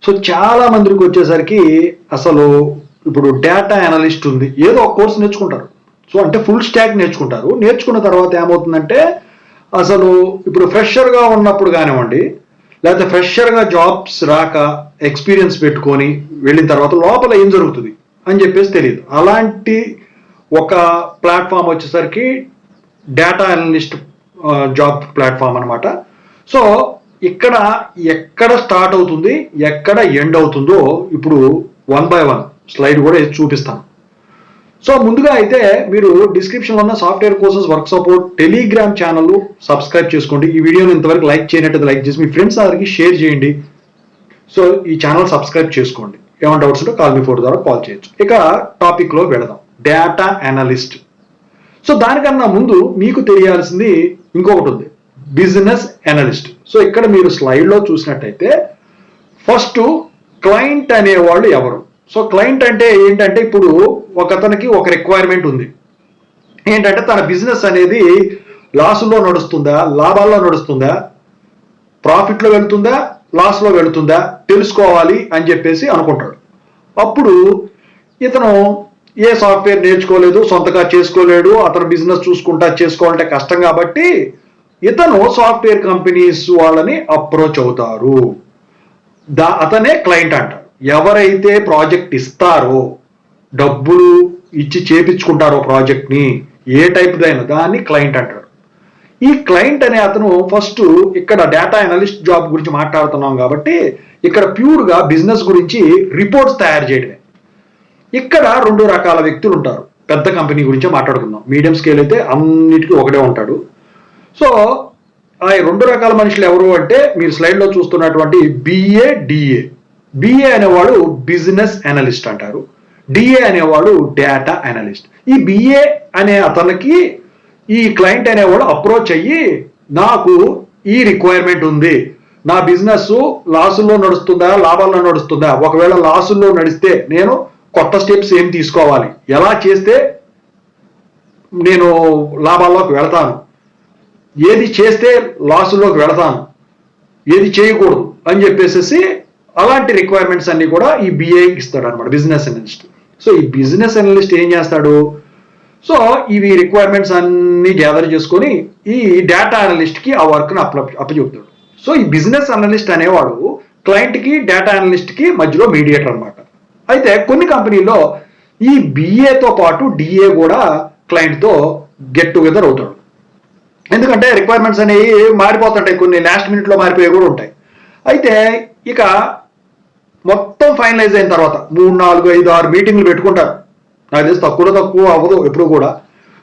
So చాలా మందికి వచ్చేసరికి అసలు ఇప్పుడు డేటా అనలిస్ట్ ఉంది, ఏదో ఒక కోర్స్ నేర్చుకుంటారు. సో అంటే ఫుల్ స్టాక్ నేర్చుకుంటారు. నేర్చుకున్న తర్వాత ఏమవుతుందంటే అసలు ఇప్పుడు ఫ్రెషర్గా ఉన్నప్పుడు కానివ్వండి, లేకపోతే ఫ్రెషర్గా జాబ్స్ రాక ఎక్స్పీరియన్స్ పెట్టుకొని వెళ్ళిన తర్వాత లోపల ఏం జరుగుతుంది అని చెప్పేసి తెలియదు. అలాంటి ఒక ప్లాట్ఫామ్ వచ్చేసరికి డేటా అనలిస్ట్ జాబ్ ప్లాట్ఫామ్ అనమాట. సో ఇక్కడ ఎక్కడ స్టార్ట్ అవుతుంది, ఎక్కడ ఎండ్ అవుతుందో ఇప్పుడు 1 by 1 స్లైడ్ కూడా చూపిస్తాను. సో ముందుగా అయితే మీరు డిస్క్రిప్షన్లో ఉన్న software courses work support Telegram channel subscribe చేసుకోండి. ఈ వీడియోని ఇంతవరకు లైక్ చేయనట్టు లైక్ చేసి మీ ఫ్రెండ్స్ అందరికి షేర్ చేయండి. సో ఈ ఛానల్ సబ్స్క్రైబ్ చేసుకోండి. ఏమైనా డౌట్స్ ఉంటే కాల్ మీ ఫోర్ ద్వారా కాల్ చేయొచ్చు. ఇక టాపిక్లో వెళదాం. Data analyst. సో దానికన్నా ముందు మీకు తెలియాల్సింది ఇంకొకటి ఉంది, బిజినెస్ అనలిస్ట్. సో ఇక్కడ మీరు స్లైడ్లో చూసినట్టయితే ఫస్ట్ క్లయింట్ అనేవాళ్ళు ఎవరు? సో క్లయింట్ అంటే ఏంటంటే ఇప్పుడు ఒకతనికి ఒక రిక్వైర్మెంట్ ఉంది. ఏంటంటే తన బిజినెస్ అనేది లాస్లో నడుస్తుందా, లాభాల్లో నడుస్తుందా, ప్రాఫిట్లో వెళ్తుందా, లాస్లో వెళుతుందా తెలుసుకోవాలి అని చెప్పేసి అనుకుంటాడు. అప్పుడు ఇతను ఏ సాఫ్ట్వేర్ నేర్చుకోలేదు, సొంతగా చేసుకోలేడు, అతను బిజినెస్ చూసుకుంటా చేసుకోవాలంటే కష్టం కాబట్టి ఇతను సాఫ్ట్వేర్ కంపెనీస్ వాళ్ళని అప్రోచ్ అవుతారు. అతనే క్లయింట్ అంటారు. ఎవరైతే ప్రాజెక్ట్ ఇస్తారో, డబ్బులు ఇచ్చి చేపించుకుంటారో ప్రాజెక్ట్ని, ఏ టైప్దైనా దాన్ని క్లయింట్ అంటారు. ఈ క్లయింట్ అనే అతను ఫస్ట్ ఇక్కడ డేటా అనలిస్ట్ జాబ్ గురించి మాట్లాడుతున్నాం కాబట్టి ఇక్కడ ప్యూర్గా బిజినెస్ గురించి రిపోర్ట్స్ తయారు చేయడమే. ఇక్కడ 2 రకాల వ్యక్తులు ఉంటారు. పెద్ద కంపెనీ గురించే మాట్లాడుకుందాం. మీడియం స్కేల్ అయితే అన్నిటికీ ఒకటే ఉంటాడు. సో ఆ 2 రకాల మనుషులు ఎవరు అంటే మీరు స్లైడ్లో చూస్తున్నటువంటి బిఏ, డిఏ. బిఏ అనేవాడు బిజినెస్ అనలిస్ట్ అంటారు, డిఏ అనేవాడు డేటా అనలిస్ట్. ఈ బిఏ అనే అతనికి ఈ క్లయింట్ అనేవాడు అప్రోచ్ అయ్యి, నాకు ఈ రిక్వైర్మెంట్ ఉంది, నా బిజినెస్ లాసుల్లో నడుస్తుందా లాభాల్లో నడుస్తుందా, ఒకవేళ లాసుల్లో నడిస్తే నేను కొత్త స్టెప్స్ ఏం తీసుకోవాలి, ఎలా చేస్తే నేను లాభాల్లోకి వెళతాను, ఏది చేస్తే లాసుల్లోకి వెళతాను, ఏది చేయకూడదు అని చెప్పేసి అలాంటి రిక్వైర్మెంట్స్ అన్ని కూడా ఈ బిఏ ఇస్తాడు అనమాట, బిజినెస్ అనలిస్ట్. సో ఈ బిజినెస్ అనలిస్ట్ ఏం చేస్తాడు? సో ఇవి రిక్వైర్మెంట్స్ అన్ని గ్యాదర్ చేసుకొని ఈ డేటా అనలిస్ట్కి ఆ వర్క్ని అప్పచెప్తాడు. సో ఈ బిజినెస్ అనలిస్ట్ అనేవాడు క్లయింట్కి డేటా అనలిస్ట్కి మధ్యలో మీడియేటర్ అనమాట. అయితే కొన్ని కంపెనీలో ఈ బిఏతో పాటు డిఏ కూడా క్లయింట్తో గెట్ టుగెదర్ అవుతాడు. ఎందుకంటే రిక్వైర్మెంట్స్ అనేవి మారిపోతుంటాయి, కొన్ని లాస్ట్ మినిట్లో మారిపోయి కూడా ఉంటాయి. అయితే ఇక మొత్తం ఫైనలైజ్ అయిన తర్వాత 3, 4, 5, 6 మీటింగ్లు పెట్టుకుంటారు. నాకు తెలిసి తక్కువ అవ్వదు ఎప్పుడు కూడా.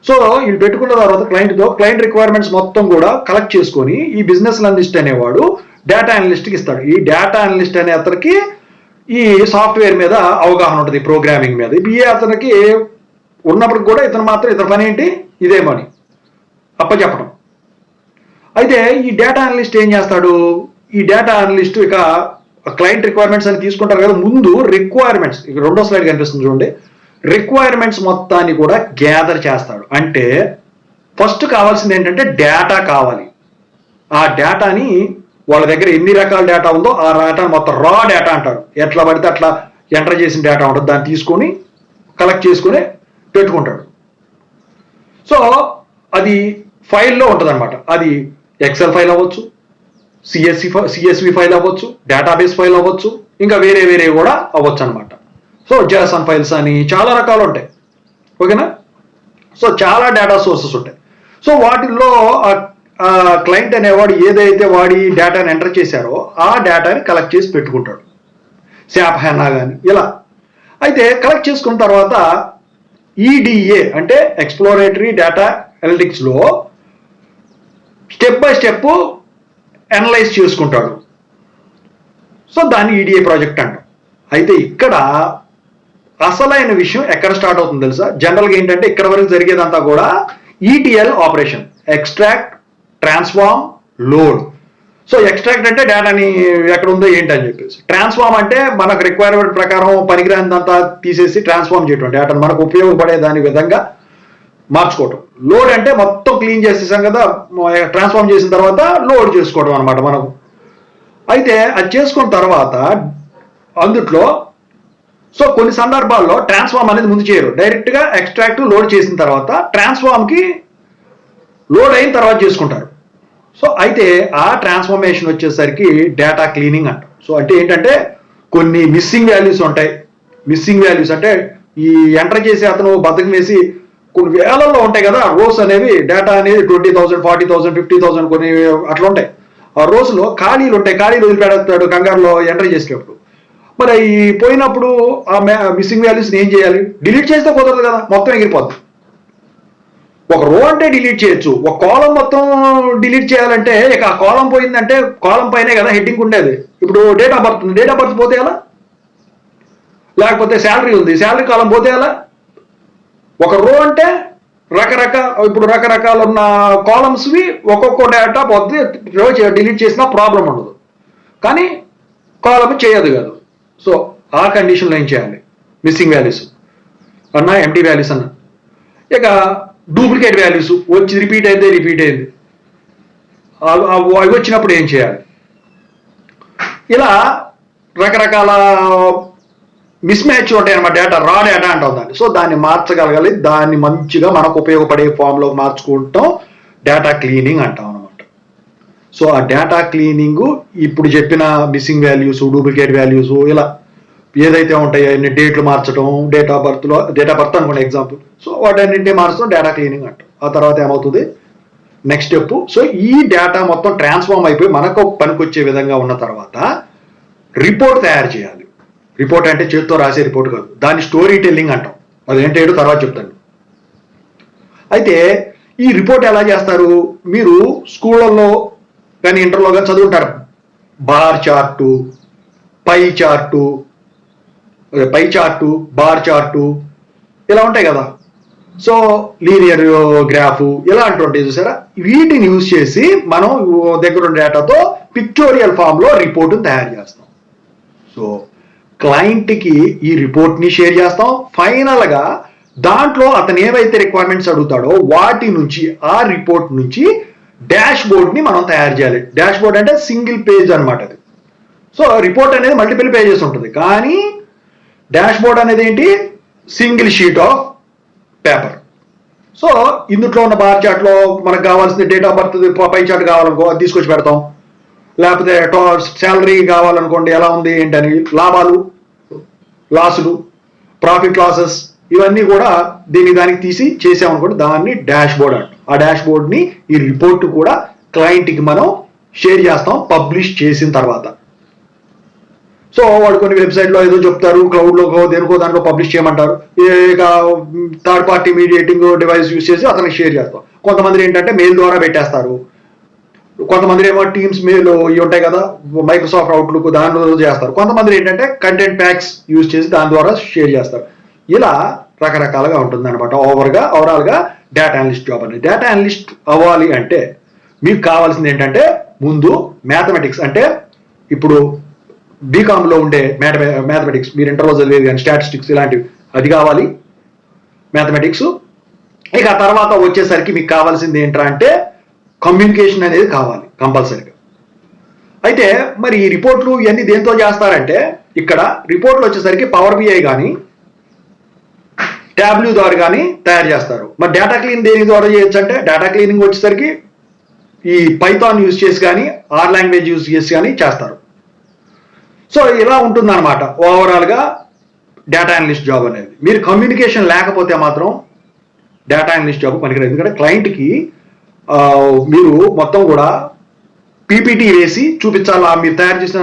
సో ఇది పెట్టుకున్న తర్వాత క్లయింట్ రిక్వైర్మెంట్స్ మొత్తం కూడా కలెక్ట్ చేసుకొని ఈ బిజినెస్ అనలిస్ట్ అనేవాడు డేటా అనలిస్ట్కి ఇస్తాడు. ఈ డేటా అనలిస్ట్ అనే అతనికి ఈ సాఫ్ట్వేర్ మీద అవగాహన ఉంటుంది, ప్రోగ్రామింగ్ మీద. బిఏ అతనికి ఉన్నప్పటికి కూడా ఇతని పని ఏంటి, ఇదే పని అప్పచెప్పడం. అయితే ఈ డేటా అనలిస్ట్ ఏం చేస్తాడు? ఈ డేటా అనలిస్ట్ ఇక క్లయింట్ రిక్వైర్మెంట్స్ అని తీసుకుంటారు కదా, ముందు రిక్వైర్మెంట్స్, ఇక 2వ స్లైడ్ కనిపిస్తుంది చూడండి, రిక్వైర్మెంట్స్ మొత్తాన్ని కూడా గ్యాదర్ చేస్తాడు. అంటే ఫస్ట్ కావాల్సింది ఏంటంటే డేటా కావాలి. ఆ డేటాని వాళ్ళ దగ్గర ఎన్ని రకాల డేటా ఉందో ఆ డేటా మొత్తం రా డేటా అంటారు. ఎట్లా పడితే అట్లా ఎంటర్ చేసిన డేటా ఉంటుంది, దాన్ని తీసుకొని కలెక్ట్ చేసుకొని పెట్టుకుంటాడు. సో అది ఫైల్లో ఉంటుంది అనమాట. అది ఎక్సెల్ ఫైల్ అవ్వచ్చు, సిఎస్వి ఫైల్ అవ్వచ్చు, డేటాబేస్ ఫైల్ అవ్వచ్చు, ఇంకా వేరే కూడా అవ్వచ్చు అనమాట. సో JSON ఫైల్స్ అని చాలా రకాలు ఉంటాయి. ఓకేనా? సో చాలా డేటా సోర్సెస్ ఉంటాయి. సో వాటిల్లో క్లయింట్ అనేవాడు ఏదైతే వాడి డేటాని ఎంటర్ చేశారో ఆ డేటాని కలెక్ట్ చేసి పెట్టుకుంటాడు, శాప్ హ్యానా కానీ ఇలా. అయితే కలెక్ట్ చేసుకున్న తర్వాత ఈడిఏ అంటే ఎక్స్ప్లోరేటరీ డేటా అనలిటిక్స్లో స్టెప్ బై స్టెప్ అనలైజ్ చేసుకుంటాడు. సో దాన్ని ఈడిఏ ప్రాజెక్ట్ అంటాం. అయితే ఇక్కడ అసలైన విషయం ఎక్కడ స్టార్ట్ అవుతుంది తెలుసా? జనరల్గా ఏంటంటే ఇక్కడ వరకు జరిగేదంతా కూడా ETL operation, extract, transform, load. So extract అంటే డేటాని ఎక్కడ ఉందో ఏంటి అని చెప్పేసి, ట్రాన్స్ఫార్మ్ అంటే మనకు రిక్వైర్మెంట్ ప్రకారం పనికిరానిదంతా తీసేసి ట్రాన్స్ఫార్మ్ చేయటం, డేటాను మనకు ఉపయోగపడే దాని విధంగా మార్చుకోవటం. లోడ్ అంటే మొత్తం క్లీన్ చేసేసాం కదా, ట్రాన్స్ఫార్మ్ చేసిన తర్వాత లోడ్ చేసుకోవడం అనమాట మనకు. అయితే అది చేసుకున్న తర్వాత అందుట్లో సో కొన్ని సందర్భాల్లో ట్రాన్స్ఫార్మ్ అనేది ముందు చేయరు, డైరెక్ట్గా ఎక్స్ట్రాక్ట్ లోడ్ చేసిన తర్వాత ట్రాన్స్ఫార్మ్కి లోడ్ అయిన తర్వాత చేసుకుంటారు. సో అయితే ఆ ట్రాన్స్ఫర్మేషన్ వచ్చేసరికి డేటా క్లీనింగ్ అంటాం. సో అంటే ఏంటంటే కొన్ని మిస్సింగ్ వాల్యూస్ ఉంటాయి. మిస్సింగ్ వాల్యూస్ అంటే ఈ ఎంటర్ చేసి అతను బద్దకం వేసి కొన్ని వేలల్లో ఉంటాయి కదా రోస్ అనేవి, డేటా అనేది 20,000 40,000 50,000 కొన్ని అట్లా ఉంటాయి. ఆ రోజులో ఖాళీలు ఉంటాయి, ఖాళీలు వదిలిపెడతాడు కంగారులో ఎంటర్ చేసేటప్పుడు. మరి ఈ పోయినప్పుడు ఆ మిస్సింగ్ వాల్యూస్ని ఏం చేయాలి? డిలీట్ చేస్తే కుదరదు కదా, మొత్తం ఎగిరిపోద్ది. ఒక రో అంటే డిలీట్ చేయొచ్చు, ఒక కాలం మొత్తం డిలీట్ చేయాలంటే ఇక ఆ కాలం పోయిందంటే కాలం పైనే కదా హెడ్డింగ్ ఉండేది. ఇప్పుడు డేట్ ఆఫ్ బర్త్ ఉంది, డేట్ ఆఫ్ బర్త్ పోతే ఎలా? లేకపోతే శాలరీ ఉంది, శాలరీ కాలం పోతే ఎలా? ఒక రో అంటే రకరకాల ఉన్న కాలమ్స్వి ఒక్కొక్క డేటా పోతే రో డిలీట్ చేసినా ప్రాబ్లం ఉండదు, కానీ కాలం చేయదు కాదు. సో ఆ కండిషన్లో ఏం చేయాలి? మిస్సింగ్ వాల్యూస్ అన్నా ఎంటీ వాల్యూస్ అన్నా, ఇక డూప్లికేట్ వాల్యూస్ వచ్చి రిపీట్ అయింది అవి వచ్చినప్పుడు ఏం చేయాలి? ఇలా రకరకాల మిస్ మ్యాచ్ ఉంటాయి అన్నమాట. డేటా రా డేటా అంటాం దాన్ని. సో దాన్ని మార్చగలగాలి, దాన్ని మంచిగా మనకు ఉపయోగపడే ఫామ్లో మార్చుకుంటాం, డేటా క్లీనింగ్ అంటాం అనమాట. సో ఆ డేటా క్లీనింగ్ ఇప్పుడు చెప్పిన మిస్సింగ్ వాల్యూస్, డూప్లికేట్ వాల్యూస్, ఇలా ఏదైతే ఉంటాయో అన్ని డేట్లు మార్చడం, డేట్ ఆఫ్ బర్త్ అనుకోండి ఎగ్జాంపుల్. సో వాటన్నింటినీ మార్చడం డేటా క్లీనింగ్ అంటాం. ఆ తర్వాత ఏమవుతుంది? Next step. సో ఈ డేటా మొత్తం ట్రాన్స్ఫార్మ్ అయిపోయి మనకు పనికొచ్చే విధంగా ఉన్న తర్వాత రిపోర్ట్ తయారు చేయాలి. రిపోర్ట్ అంటే చేతితో రాసే రిపోర్ట్ కాదు, దాన్ని స్టోరీ టెల్లింగ్ అంటాం. అదేంటో తర్వాత చెప్తాను. అయితే ఈ రిపోర్ట్ ఎలా చేస్తారు? మీరు స్కూళ్ళల్లో కానీ ఇంటర్లో కానీ చదువుంటారు. బార్ చార్టు, పై చార్టు, బార్ చార్టు ఇలా ఉంటాయి కదా. సో లీనియర్ గ్రాఫ్ ఇలా అంటుంటాయి చూసారా. వీటిని యూజ్ చేసి మనం దగ్గర ఉన్న డేటాతో పిక్టోరియల్ ఫామ్లో రిపోర్ట్ని తయారు చేస్తాం. సో క్లయింట్కి ఈ రిపోర్ట్ని షేర్ చేస్తాం. ఫైనల్గా దాంట్లో అతను ఏవైతే రిక్వైర్మెంట్స్ అడుగుతాడో వాటి నుంచి, ఆ రిపోర్ట్ నుంచి డాష్ బోర్డ్ని మనం తయారు చేయాలి. డాష్ బోర్డ్ అంటే సింగిల్ పేజ్ అనమాట అది. సో రిపోర్ట్ అనేది మల్టిపుల్ పేజెస్ ఉంటుంది, కానీ డాష్ బోర్డ్ అనేది ఏంటి? Single sheet of paper. So ఇందులో ఉన్న బార్ చార్ట్లో మనకు కావాల్సిన date of birth pie chart కావాలనుకో అది తీసుకొచ్చి పెడతాం. లేకపోతే శాలరీ కావాలనుకోండి, ఎలా ఉంది ఏంటని, లాభాలు లాసులు, ప్రాఫిట్ లాసెస్ ఇవన్నీ కూడా దానికి తీసి చేసామనుకోండి, దాన్ని డాష్ బోర్డ్ అంటాం. ఆ డాష్ బోర్డ్ని ఈ రిపోర్ట్ కూడా క్లయింట్కి మనం షేర్ చేస్తాం పబ్లిష్ చేసిన తర్వాత. సో వాడు కొన్ని వెబ్సైట్లో ఏదో చెప్తారు, క్లౌడ్లో దేనికో దాంట్లో పబ్లిష్ చేయమంటారు. ఇక third party mediating device use చేసి అతనికి షేర్ చేస్తాం. కొంతమంది ఏంటంటే మెయిల్ ద్వారా పెట్టేస్తారు, కొంతమంది ఏమో టీమ్స్ మెయిల్ ఇవి ఉంటాయి కదా, మైక్రోసాఫ్ట్ అవుట్లుక్ దాని చేస్తారు. కొంతమంది ఏంటంటే కంటెంట్ ప్యాక్స్ యూజ్ చేసి దాని ద్వారా షేర్ చేస్తారు. ఇలా రకరకాలుగా ఉంటుంది అనమాట. ఓవరాల్గా డేటా అనలిస్ట్ జాబ్ అనేది. డేటా అనలిస్ట్ అవ్వాలి అంటే మీకు కావాల్సింది ఏంటంటే ముందు మ్యాథమెటిక్స్, అంటే ఇప్పుడు బీకామ్లో ఉండే మ్యాథమెటిక్స్, మీరు ఇంటర్లో చదివేది కానీ స్టాటిస్టిక్స్ ఇలాంటివి, అది కావాలి మ్యాథమెటిక్స్. ఇక ఆ తర్వాత వచ్చేసరికి మీకు కావాల్సింది ఏంట్రా అంటే కమ్యూనికేషన్ అనేది కావాలి కంపల్సరీగా. అయితే మరి ఈ రిపోర్ట్లు ఇవన్నీ దేంతో చేస్తారంటే, ఇక్కడ రిపోర్ట్లు వచ్చేసరికి పవర్ బిఐ కానీ ట్యాబ్లూ ద్వారా కానీ తయారు చేస్తారు. మరి డేటా క్లీన్ దేని ద్వారా చేయొచ్చు అంటే, డేటా క్లీనింగ్ వచ్చేసరికి ఈ పైథాన్ యూజ్ చేసి కానీ ఆర్ లాంగ్వేజ్ యూజ్ చేసి కానీ చేస్తారు. సో ఇలా ఉంటుందన్నమాట ఓవరాల్గా డేటా అనలిస్ట్ జాబ్ అనేది. మీరు కమ్యూనికేషన్ లేకపోతే మాత్రం డేటా అనలిస్ట్ జాబ్ పనికిరాదు. ఎందుకంటే క్లయింట్కి మీరు మొత్తం కూడా పీపీటీ వేసి చూపించాలా, మీరు తయారు చేసిన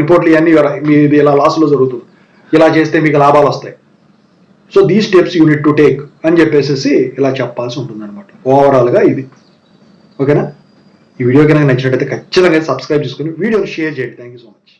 రిపోర్ట్లు ఇవన్నీ మీది ఇలా లాస్లో జరుగుతుంది, ఇలా చేస్తే మీకు లాభాలు వస్తాయి. సో దీ steps you need to take అని చెప్పేసి ఇలా చెప్పాల్సి ఉంటుంది అనమాట ఓవరాల్గా ఇది. ఓకేనా? ఈ వీడియో కనుక నచ్చినట్టయితే ఖచ్చితంగా సబ్స్క్రైబ్ చేసుకుని వీడియోని షేర్ చేయండి. Thank you so much.